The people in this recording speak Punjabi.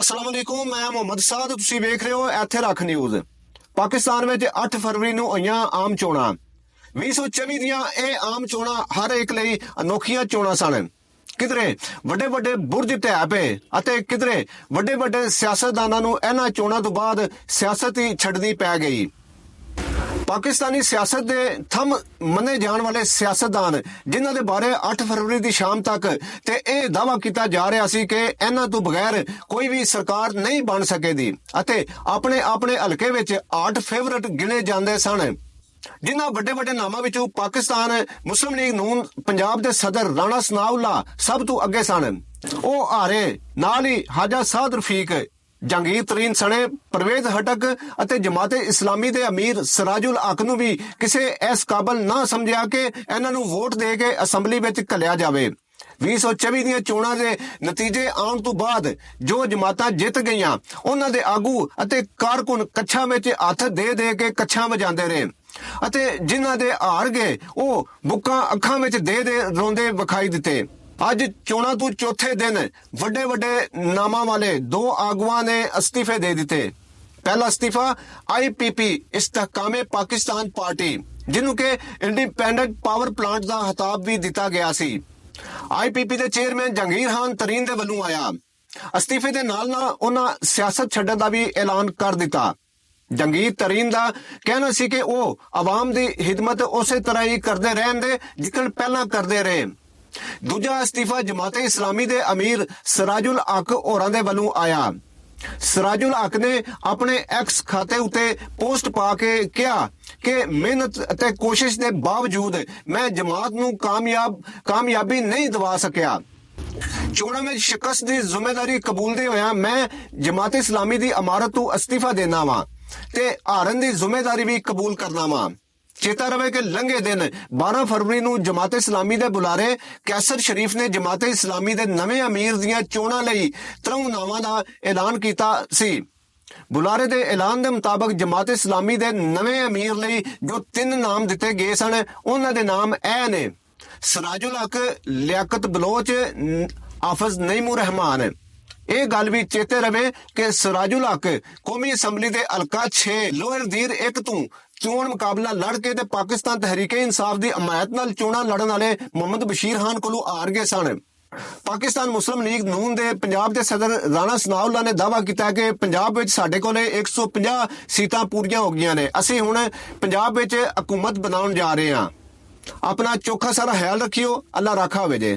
अस्सलाम वालेकुम, मैं मुहम्मद साद, तुसीं वेख रहे हो इत्थे रख न्यूज़। पाकिस्तान में 8 फरवरी ਨੂੰ ਹੋਈਆਂ ਆਮ ਚੋਣਾਂ। 2024 ਦੀਆਂ ਇਹ ਆਮ ਚੋਣਾਂ ਹਰ ਇੱਕ ਲਈ ਅਨੋਖੀਆਂ ਚੋਣਾਂ ਸਨ। ਕਿਧਰੇ ਵੱਡੇ ਵੱਡੇ ਬੁਰਜ ਢਹਿ ਪਏ ਅਤੇ ਕਿਧਰੇ ਵੱਡੇ ਵੱਡੇ ਸਿਆਸਤਦਾਨਾਂ ਨੂੰ ਇਹਨਾਂ ਚੋਣਾਂ ਤੋਂ ਬਾਅਦ ਸਿਆਸਤ ਹੀ ਛੱਡਣੀ ਪੈ ਗਈ। पाकिस्तानी सियासत के थम मने जाने वाले सियासतदान जिन्हां दे बारे 8 फरवरी की शाम तक ते यह दावा किया जा रहा सी कि इन्हां तो बगैर कोई भी सरकार नहीं बन सकेगी अते अपने अपने हलके विच आठ फेवरेट गिने जाते सन। जिन्हां वड्डे वड्डे नामां विचों पाकिस्तान मुस्लिम लीग नून पंजाब के सदर राणा सनाउल्लाह सब तो अगे सन। वो हारे नाल ही हाजा साद रफीक, जहांगीर तरीन सने परवेज हटक अते जमाते इस्लामी दे अमीर सिराजुल हक नूं भी किसी इस काबल ना समझिया कि इन्हां नूं वोट दे के असैम्बली विच घल्लिया जावे। 2024 ਦੀਆਂ ਚੋਣਾਂ ਦੇ ਨਤੀਜੇ ਆਉਣ ਤੋਂ ਬਾਅਦ ਜੋ ਜਮਾਤਾਂ ਜਿੱਤ ਗਈਆਂ ਉਹਨਾਂ ਦੇ ਆਗੂ ਅਤੇ ਕਾਰਕੁਨ ਕੱਛਾਂ ਵਿੱਚ ਹੱਥ ਦੇ ਦੇ ਕੇ ਕੱਛਾਂ ਵਜਾਉਂਦੇ ਰਹੇ ਅਤੇ ਜਿਨ੍ਹਾਂ ਦੇ ਹਾਰ ਗਏ ਉਹ ਬੁੱਕਾਂ ਅੱਖਾਂ ਵਿੱਚ ਦੇ ਦੇ ਰੋਂਦੇ ਵਿਖਾਈ ਦਿੱਤੇ। ਅੱਜ ਚੋਣਾਂ ਤੋਂ ਚੌਥੇ ਦਿਨ ਵੱਡੇ ਵੱਡੇ ਨਾਮਾਂ ਵਾਲੇ ਦੋ ਆਗੂਆਂ ਨੇ ਅਸਤੀਫੇ ਦੇ ਦਿੱਤੇ। ਪਹਿਲਾ ਅਸਤੀਫਾ IPP ਇਸਤਹਕਾਮੇ ਪਾਕਿस्तान पार्टी ਜਿਹਨੂੰ ਕਿ ਇੰਡੀਪੈਂਡੈਂਟ ਪਾਵਰ ਪਲਾਂਟ ਦਾ ਖਿਤਾਬ ਵੀ ਦਿੱਤਾ ਗਿਆ ਸੀ। IPP ਦੇ ਚੇਅਰਮੈਨ ਜਹਾਂਗੀਰ ਖਾਨ ਤਰੀਨ ਦੇ ਵੱਲੋਂ ਆਇਆ। ਅਸਤੀਫੇ ਦੇ ਨਾਲ ਨਾਲ ਉਹਨਾਂ ਸਿਆਸਤ ਛੱਡਣ ਦਾ ਵੀ ਐਲਾਨ ਕਰ ਦਿੱਤਾ। ਜਹਾਂਗੀਰ ਤਰੀਨ ਦਾ ਕਹਿਣਾ ਸੀ ਕਿ ਉਹ ਆਵਾਮ ਦੀ ਖਿਦਮਤ ਉਸੇ ਤਰ੍ਹਾਂ ਹੀ ਕਰਦੇ ਰਹਿਣਗੇ ਜਿੱਕਣ ਪਹਿਲਾਂ ਕਰਦੇ ਰਹੇ। ਦੂਜਾ ਅਸਤੀਫਾ ਜਮਾਤੇ ਇਸਲਾਮੀ ਦੇ ਅਮੀਰ ਸਿਰਾਜੁਲ ਹਕ ਹੋਰਾਂ ਦੇ ਵੱਲੋਂ ਆਇਆ। ਸਿਰਾਜੁਲ ਹਕ ਨੇ ਆਪਣੇ ਐਕਸ ਖਾਤੇ ਉੱਤੇ ਪੋਸਟ ਪਾ ਕੇ ਕਿਹਾ ਕਿ ਮਿਹਨਤ ਅਤੇ ਕੋਸ਼ਿਸ਼ ਦੇ ਬਾਵਜੂਦ ਮੈਂ ਜਮਾਤ ਨੂੰ ਕਾਮਯਾਬੀ ਨਹੀਂ ਦਿਵਾ ਸਕਿਆ। ਚੋਣਾਂ ਵਿੱਚ ਸ਼ਿਕਸਤ ਦੀ ਜ਼ਿੰਮੇਵਾਰੀ ਕਬੂਲਦੇ ਹੋਇਆ ਮੈਂ ਜਮਾਤ ਇਸਲਾਮੀ ਦੀ ਇਮਾਰਤ ਤੋਂ ਅਸਤੀਫਾ ਦੇਣਾ ਵਾਂ ਤੇ ਹਾਰਨ ਦੀ ਜ਼ਿੰਮੇਵਾਰੀ ਵੀ ਕਬੂਲ ਕਰਨਾ ਵਾਂ। ਚੇਤਾ ਰਵੇ ਕਿ ਲੰਘੇ ਦਿਨ 12 ਫਰਵਰੀ ਨੂੰ ਜਮਾਤ ਇਸਲਾਮੀ ਦੇ ਬੁਲਾਰੇ ਕੈਸਰ ਸ਼ਰੀਫ ਨੇ ਜਮਾਤ ਇਸਲਾਮੀ ਦੇ ਨਵੇਂ ਅਮੀਰ ਦੀਆਂ ਚੋਣਾਂ ਲਈ 3 ਨਾਵਾਂ ਦਾ ਐਲਾਨ ਕੀਤਾ ਸੀ। ਬੁਲਾਰੇ ਦੇ ਐਲਾਨ ਦੇ ਮੁਤਾਬਕ ਜਮਾਤ ਇਸਲਾਮੀ ਦੇ ਨਵੇਂ ਅਮੀਰ ਲਈ ਜੋ 3 ਨਾਮ ਦਿੱਤੇ ਗਏ ਸਨ ਉਹਨਾਂ ਦੇ ਨਾਮ ਇਹ ਨੇ: ਸਿਰਾਜੁਲ ਹਕ, ਲਿਆਕਤ ਬਲੋਚ, ਹਾਫਿਜ਼ ਨਈਮੁਰ ਰਹਿਮਾਨ। ਇਹ ਗੱਲ ਵੀ ਚੇਤੇ ਰਵੇ ਕਿ ਸਿਰਾਜੁਲ ਹਕ ਕੌਮੀ ਅਸੈਂਬਲੀ ਦੇ ਹਲਕਾ 6 ਲੋਅਰ ਦੀਰ 1 ਤੋਂ ਚੋਣ ਮੁਕਾਬਲਾ ਲੜ ਕੇ ਤੇ ਪਾਕਿਸਤਾਨ ਤਹਿਰੀਕੇ ਇਨਸਾਫ ਦੀ ਹਮਾਇਤ ਨਾਲ ਚੋਣਾਂ ਲੜਨ ਵਾਲੇ ਮੁਹੰਮਦ ਬਸ਼ੀਰ ਖਾਨ ਕੋਲੋਂ ਹਾਰ ਗਏ ਸਨ। ਪਾਕਿਸਤਾਨ ਮੁਸਲਿਮ ਲੀਗ ਨੂਨ ਦੇ ਪੰਜਾਬ ਦੇ ਸਦਰ ਰਾਣਾ ਸਨਾਉल्लाह ਨੇ ਦਾਅਵਾ ਕੀਤਾ ਕਿ ਪੰਜਾਬ ਵਿੱਚ ਸਾਡੇ ਕੋਲੇ 150 ਸੀਟਾਂ ਪੂਰੀਆਂ ਹੋ ਗਈਆਂ ਨੇ। ਅਸੀਂ ਹੁਣ ਪੰਜਾਬ ਵਿੱਚ ਹਕੂਮਤ ਬਣਾਉਣ ਜਾ ਰਹੇ ਹਾਂ। ਆਪਣਾ ਚੋਖਾ ਸਾਰਾ ਖਿਆਲ ਰੱਖਿਓ। ਅੱਲਾ ਰਾਖਾ ਹੋਵੇ ਜੇ।